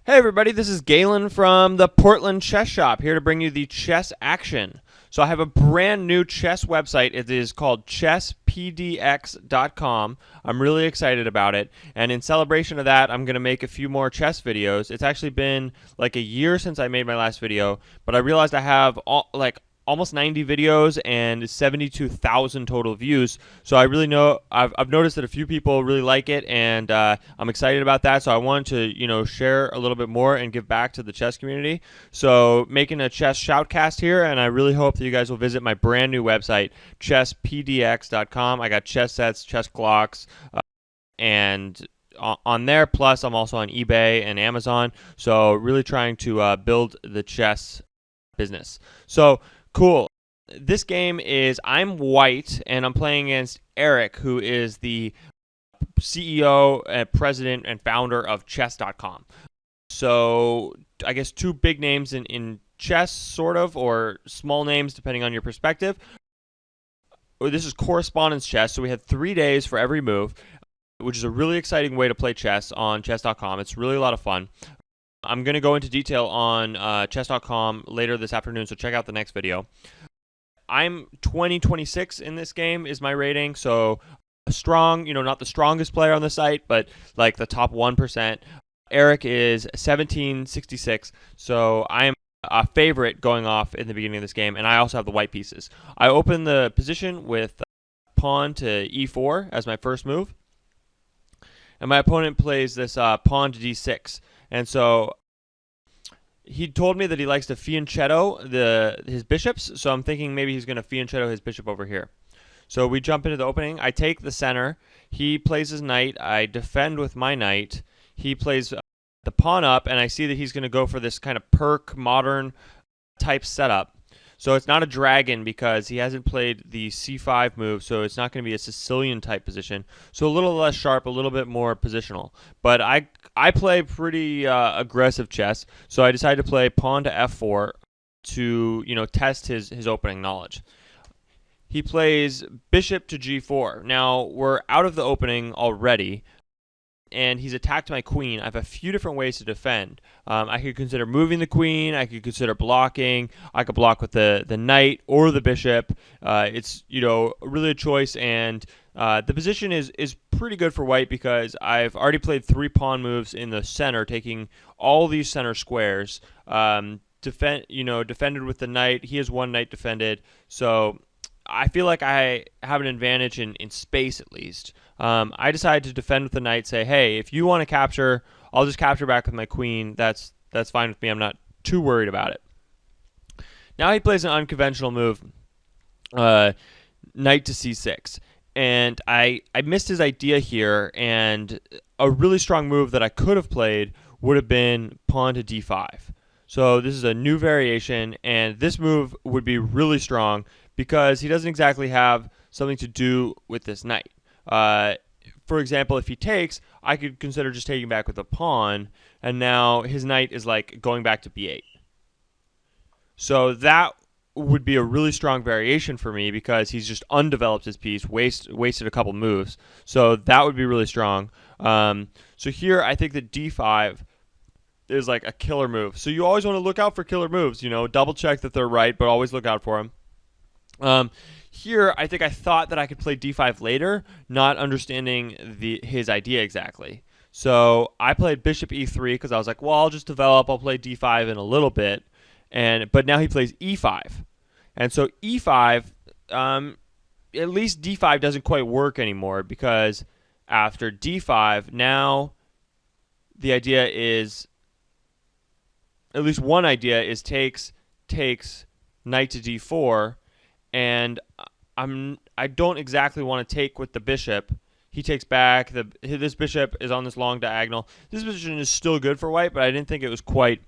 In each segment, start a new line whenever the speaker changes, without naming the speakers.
Hey everybody, this is Galen from the Portland Chess Shop, here to bring you the chess action. So I have a brand new chess website. It is called chesspdx.com. I'm really excited about it, and in celebration of that, I'm going to make a few more chess videos. It's actually been like a year since I made my last video, but I realized I have almost 90 videos and 72,000 total views. So I really know I've noticed that a few people really like it, and I'm excited about that. So I wanted to share a little bit more and give back to the chess community. So making a chess shoutcast here, and I really hope that you guys will visit my brand new website, chesspdx.com. I got chess sets, chess clocks, and on there. Plus, I'm also on eBay and Amazon. So really trying to build the chess business. So cool. This game is I'm white, and I'm playing against Erik, who is the CEO, president, and founder of chess.com. So I guess two big names in chess, sort of, or small names, depending on your perspective. This is correspondence chess, so we had 3 days for every move, which is a really exciting way to play chess on chess.com. It's really a lot of fun. I'm going to go into detail on chess.com later this afternoon, so check out the next video. I'm 2026 in this game is my rating, so strong, not the strongest player on the site, but like the top 1%. Erik is 1766, so I'm a favorite going off in the beginning of this game, and I also have the white pieces. I open the position with pawn to e4 as my first move, and my opponent plays this pawn to d6. And so he told me that he likes to fianchetto his bishops, so I'm thinking maybe he's going to fianchetto his bishop over here. So we jump into the opening. I take the center. He plays his knight. I defend with my knight. He plays the pawn up, and I see that he's going to go for this kind of perk, modern type setup. So it's not a dragon because he hasn't played the c5 move, so it's not going to be a Sicilian type position. So a little less sharp, a little bit more positional. But I play pretty aggressive chess, so I decided to play pawn to f4 to test his opening knowledge. He plays bishop to g4. Now we're out of the opening already, and he's attacked my queen. I have a few different ways to defend. I could consider moving the queen. I could consider blocking. I could block with the knight or the bishop. It's really a choice, and the position is pretty good for white because I've already played 3 pawn moves in the center, taking all these center squares. Defended with the knight. He has 1 knight defended, so I feel like I have an advantage in space at least. I decided to defend with the knight, say, hey, if you want to capture, I'll just capture back with my queen. That's fine with me. I'm not too worried about it. Now he plays an unconventional move, knight to c6. And I missed his idea here, and a really strong move that I could have played would have been pawn to d5. So this is a new variation, and this move would be really strong because he doesn't exactly have something to do with this knight. For example, if he takes, I could consider just taking back with a pawn, and now his knight is like going back to b8. So that would be a really strong variation for me because he's just undeveloped his piece, wasted a couple moves. So that would be really strong. So here I think that d5 is like a killer move. So you always want to look out for killer moves, double check that they're right, but always look out for them. Here, I think I thought that I could play d5 later, not understanding his idea exactly. So I played bishop e3 because I was like, well, I'll just develop. I'll play d5 in a little bit. But now he plays e5. And so e5, at least d5 doesn't quite work anymore because after d5, now the idea is, at least one idea is takes knight to d4, and I don't exactly want to take with the bishop. He takes back. This bishop is on this long diagonal. This position is still good for white, but I didn't think it was quite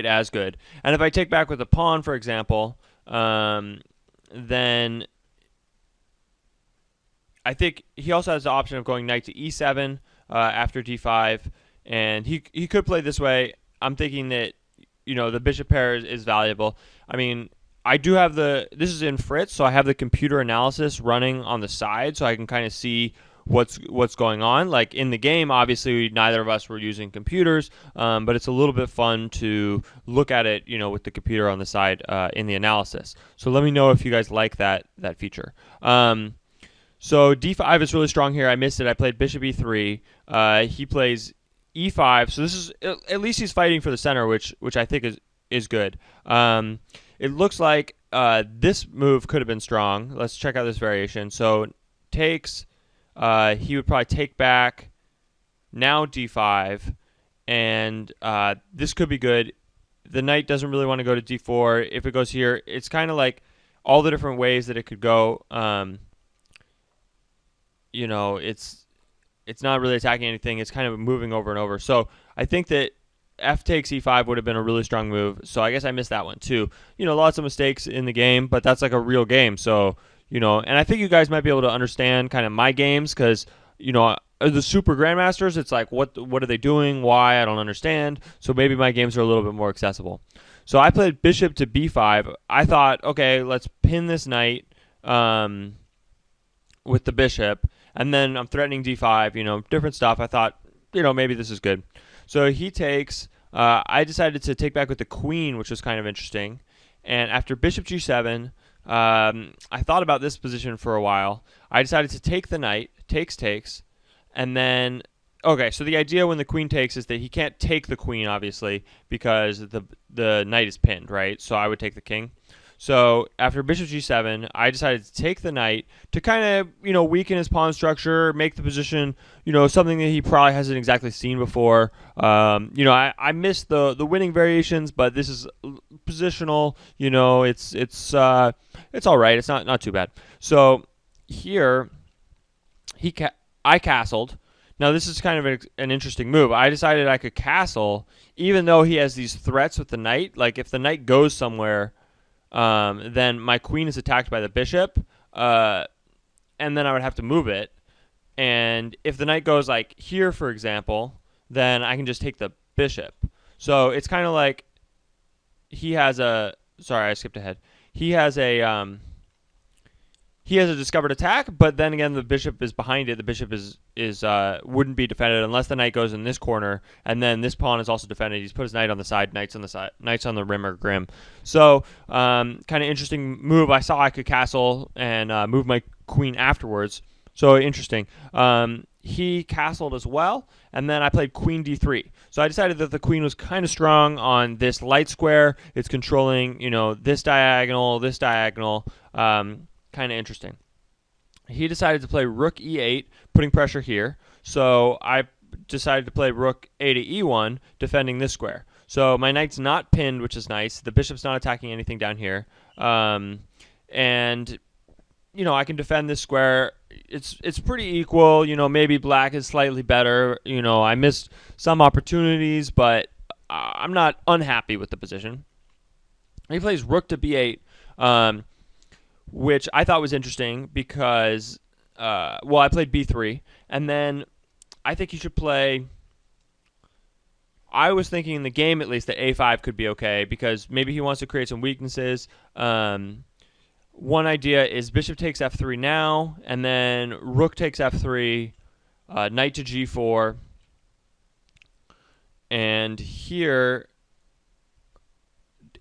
as good. And if I take back with the pawn, for example, then I think he also has the option of going knight to e7 after d5, and he could play this way. I'm thinking that the bishop pair is valuable. I mean, I do have this is in Fritz, so I have the computer analysis running on the side, so I can kind of see what's going on. Like in the game, obviously neither of us were using computers, but it's a little bit fun to look at it, with the computer on the side in the analysis. So let me know if you guys like that feature. So d5 is really strong here. I missed it. I played bishop e3. He plays e5. So this is, at least he's fighting for the center, which I think is good. It looks like this move could have been strong. Let's check out this variation. So takes, he would probably take back, now d5, and this could be good. The knight doesn't really want to go to d4. If it goes here, it's kind of like all the different ways that it could go. It's not really attacking anything. It's kind of moving over and over. So I think that f takes e5 would have been a really strong move. So I guess I missed that one too. Lots of mistakes in the game, but that's like a real game. So, and I think you guys might be able to understand kind of my games because, the super grandmasters, it's like, what are they doing? Why? I don't understand. So maybe my games are a little bit more accessible. So I played bishop to b5. I thought, okay, let's pin this knight with the bishop. And then I'm threatening d5, different stuff. I thought, maybe this is good. So he takes, I decided to take back with the queen, which was kind of interesting. And after bishop g7, I thought about this position for a while. I decided to take the knight, takes, and then, okay, so the idea when the queen takes is that he can't take the queen, obviously, because the knight is pinned, right? So I would take the king. So after bishop g7, I decided to take the knight to kind of, weaken his pawn structure, make the position, something that he probably hasn't exactly seen before. I missed the winning variations, but this is positional. It's all right. It's not too bad. So here, I castled. Now this is kind of an interesting move. I decided I could castle, even though he has these threats with the knight. Like if the knight goes somewhere, then my queen is attacked by the bishop, and then I would have to move it. And if the knight goes like here, for example, then I can just take the bishop. So it's kind of like he has a. Sorry, I skipped ahead. He has a discovered attack, but then again, the bishop is behind it. The bishop wouldn't be defended unless the knight goes in this corner, and then this pawn is also defended. He's put his knight on the side, knights on the rim or grim. So, kind of interesting move. I saw I could castle and move my queen afterwards. So interesting. He castled as well, and then I played queen d3. So I decided that the queen was kind of strong on this light square. It's controlling, this diagonal. Kind of interesting. He decided to play rook e8, putting pressure here. So I decided to play rook a to e1, defending this square. So my knight's not pinned, which is nice. The bishop's not attacking anything down here. And, I can defend this square. It's pretty equal. Maybe black is slightly better. I missed some opportunities, but I'm not unhappy with the position. He plays rook to b8. Which I thought was interesting because, I played b3, and then I think he should play. I was thinking in the game, at least, that a5 could be okay because maybe he wants to create some weaknesses. One idea is bishop takes f3 now, and then rook takes f3, knight to g4, and here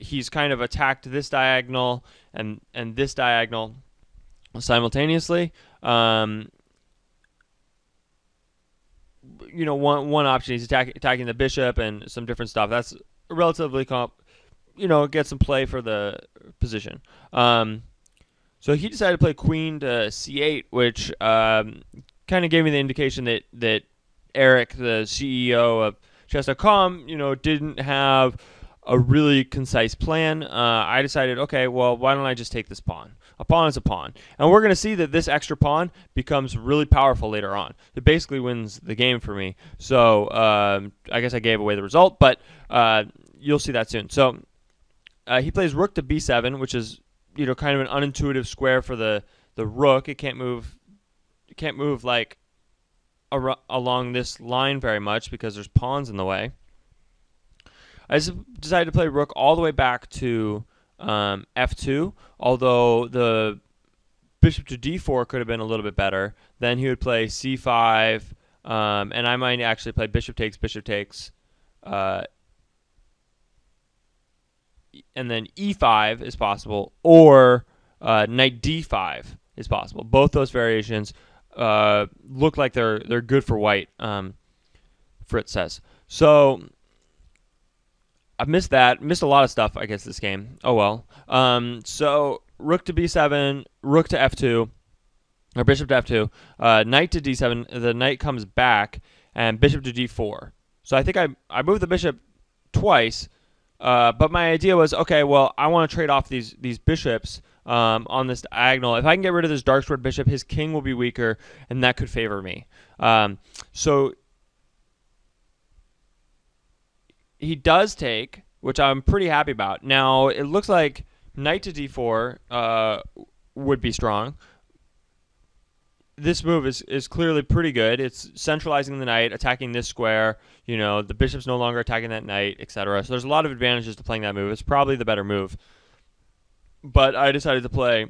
he's kind of attacked this diagonal and this diagonal simultaneously. One option, he's attacking the bishop and some different stuff. That's relatively get some play for the position. So he decided to play queen to c8, which kind of gave me the indication that Erik, the CEO of chess.com, didn't have a really concise plan. I decided, okay, well, why don't I just take this pawn? A pawn is a pawn. And we're going to see that this extra pawn becomes really powerful later on. It basically wins the game for me. So I guess I gave away the result, but you'll see that soon. So he plays rook to b7, which is kind of an unintuitive square for the rook. It can't move like along this line very much because there's pawns in the way. I decided to play rook all the way back to f2, although the bishop to d4 could have been a little bit better. Then he would play c5, and I might actually play bishop takes, and then e5 is possible, or knight d5 is possible. Both those variations look like they're good for white, Fritz says. So I missed that. Missed a lot of stuff, I guess, this game. Oh, well. So rook to b7, rook to f2, or bishop to f2, knight to d7. The knight comes back, and bishop to d4. So I think I moved the bishop twice, but my idea was, okay, well, I want to trade off these bishops on this diagonal. If I can get rid of this dark squared bishop, his king will be weaker, and that could favor me. So he does take, which I'm pretty happy about. Now, it looks like knight to d4 would be strong. This move is clearly pretty good. It's centralizing the knight, attacking this square. You know, the bishop's no longer attacking that knight, etc. So there's a lot of advantages to playing that move. It's probably the better move. But I decided to play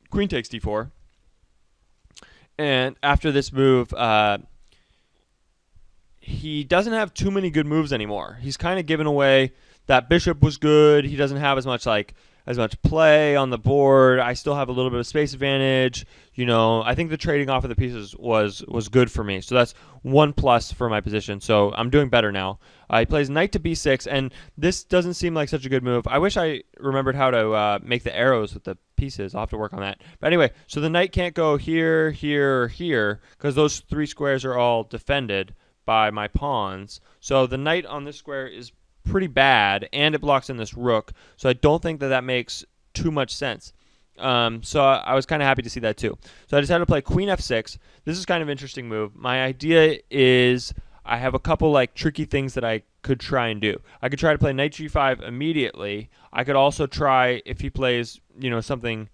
queen takes d4. And after this move, he doesn't have too many good moves anymore. He's kind of given away. That bishop was good. He doesn't have as much play on the board. I still have a little bit of space advantage. You know, I think the trading off of the pieces was good for me. So that's 1+ for my position. So I'm doing better now. He plays knight to b6, and this doesn't seem like such a good move. I wish I remembered how to make the arrows with the pieces. I'll have to work on that. But anyway, so the knight can't go here, here, here, because those 3 squares are all defended by my pawns. So the knight on this square is pretty bad, and it blocks in this rook. So I don't think that makes too much sense. So I was kind of happy to see that too. So I decided to play queen f6. This is kind of an interesting move. My idea is I have a couple like tricky things that I could try and do. I could try to play knight g5 immediately. I could also try, if he plays, you know, something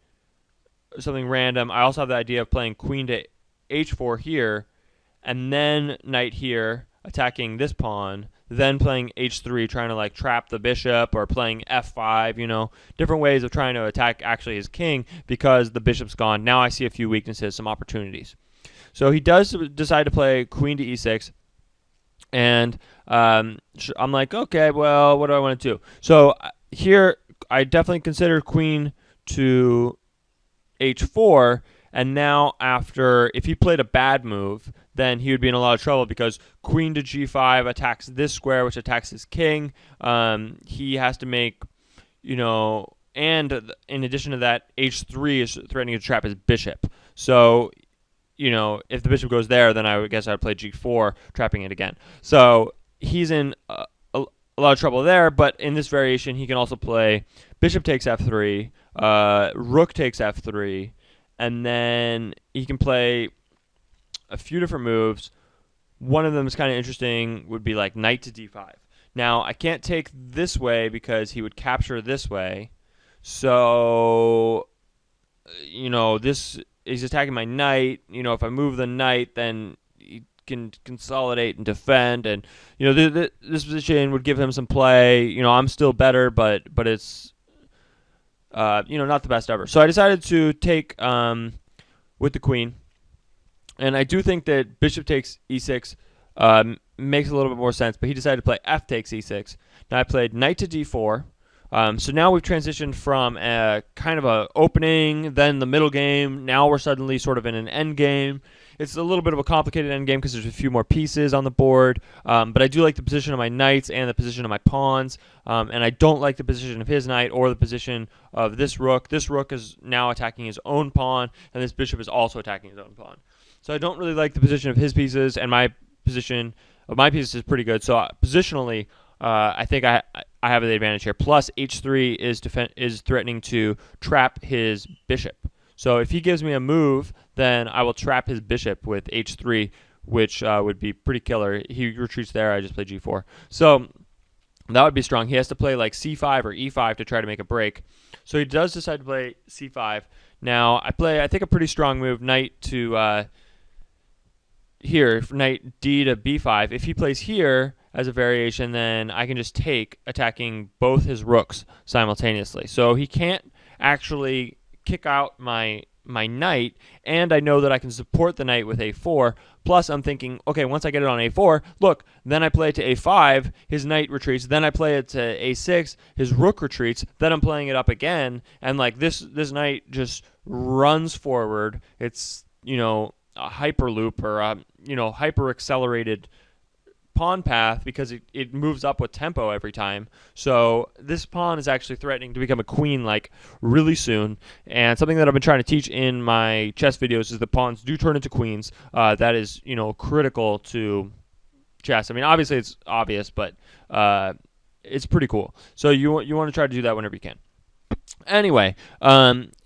random. I also have the idea of playing queen to h4 here, and then knight here, attacking this pawn, then playing h3, trying to like trap the bishop, or playing f5, you know, different ways of trying to attack actually his king because the bishop's gone. Now I see a few weaknesses, some opportunities. So he does decide to play queen to e6, and I'm like, okay, well, what do I want to do? So here I definitely consider queen to h4, and now if he played a bad move, then he would be in a lot of trouble because queen to g5 attacks this square, which attacks his king. He has to make, you know, and in addition to that, h3 is threatening to trap his bishop. So, you know, if the bishop goes there, then I would guess I'd play g4, trapping it again. So he's in a lot of trouble there, but in this variation, he can also play bishop takes f3, rook takes f3, and then he can play a few different moves. One of them is kind of interesting, would be like knight to d5. Now, I can't take this way because he would capture this way. So, you know, he's attacking my knight. You know, if I move the knight, then he can consolidate and defend. And, you know, this position would give him some play. You know, I'm still better, but it's, you know, not the best ever. So I decided to take with the queen. And I do think that bishop takes e6 makes a little bit more sense, but he decided to play f takes e6. Now I played knight to d4. So now we've transitioned from a kind of a opening, then the middle game. Now we're suddenly sort of in an end game. It's a little bit of a complicated end game because there's a few more pieces on the board. But I do like the position of my knights and the position of my pawns. And I don't like the position of his knight or the position of this rook. This rook is now attacking his own pawn, and this bishop is also attacking his own pawn. So I don't really like the position of his pieces, and my position of my pieces is pretty good. So positionally, I think I have the advantage here. Plus, h3 is threatening to trap his bishop. So if he gives me a move, then I will trap his bishop with h3, which would be pretty killer. He retreats there. I just play g4. So that would be strong. He has to play like c5 or e5 to try to make a break. So he does decide to play c5. Now I play, I think, a pretty strong move, knight to here, knight d to b5. If he plays here as a variation, then I can just take, attacking both his rooks simultaneously. So he can't actually kick out my my knight, and I know that I can support the knight with a4. Plus, I'm thinking, okay, once I get it on a4, look, then I play it to a5, his knight retreats, then I play it to a6, his rook retreats, then I'm playing it up again, and like this knight just runs forward. It's, you know, a hyperloop or a, you know, hyper accelerated pawn path because it moves up with tempo every time. So this pawn is actually threatening to become a queen like really soon. And something that I've been trying to teach in my chess videos is that pawns do turn into queens. That is, you know, critical to chess. I mean, obviously it's obvious, but it's pretty cool. So you want to try to do that whenever you can. Anyway,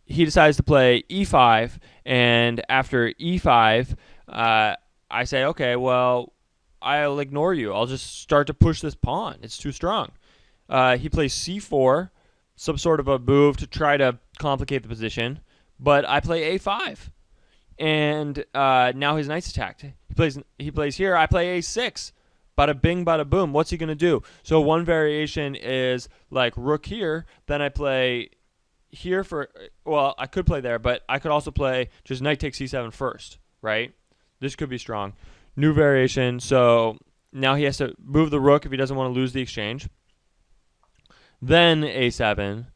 he decides to play e5, and after e5, I say, okay, well, I'll ignore you. I'll just start to push this pawn. It's too strong. He plays c4, some sort of a move to try to complicate the position, but I play a5, and now his knight's attacked. He plays here. I play a6. Bada bing, bada boom. What's he gonna do? So one variation is like rook here. Then I play here for. Well, I could play there, but I could also play just knight takes c7 first, right? This could be strong. New variation, so now he has to move the rook if he doesn't want to lose the exchange. Then a7.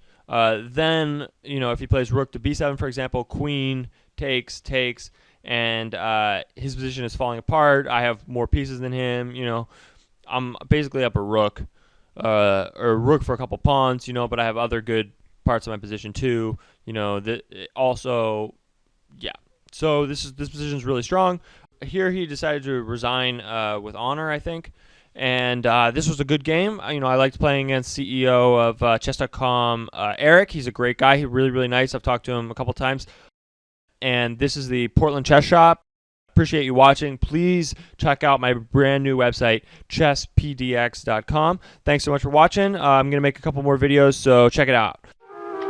Then, you know, if he plays rook to b7, for example, queen takes, and his position is falling apart. I have more pieces than him. You know, I'm basically up a rook, or rook for a couple pawns, you know, but I have other good parts of my position too. You know, also, yeah. So this position is really strong. Here he decided to resign with honor, I think. And this was a good game. You know, I liked playing against CEO of chess.com, Erik. He's a great guy. He's really, really nice. I've talked to him a couple times. And this is the Portland Chess Shop. Appreciate you watching. Please check out my brand new website, chesspdx.com. Thanks so much for watching. I'm going to make a couple more videos, so check it out.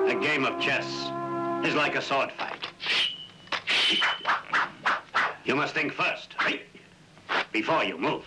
A game of chess is like a sword fight. You must think first, right? Before you move.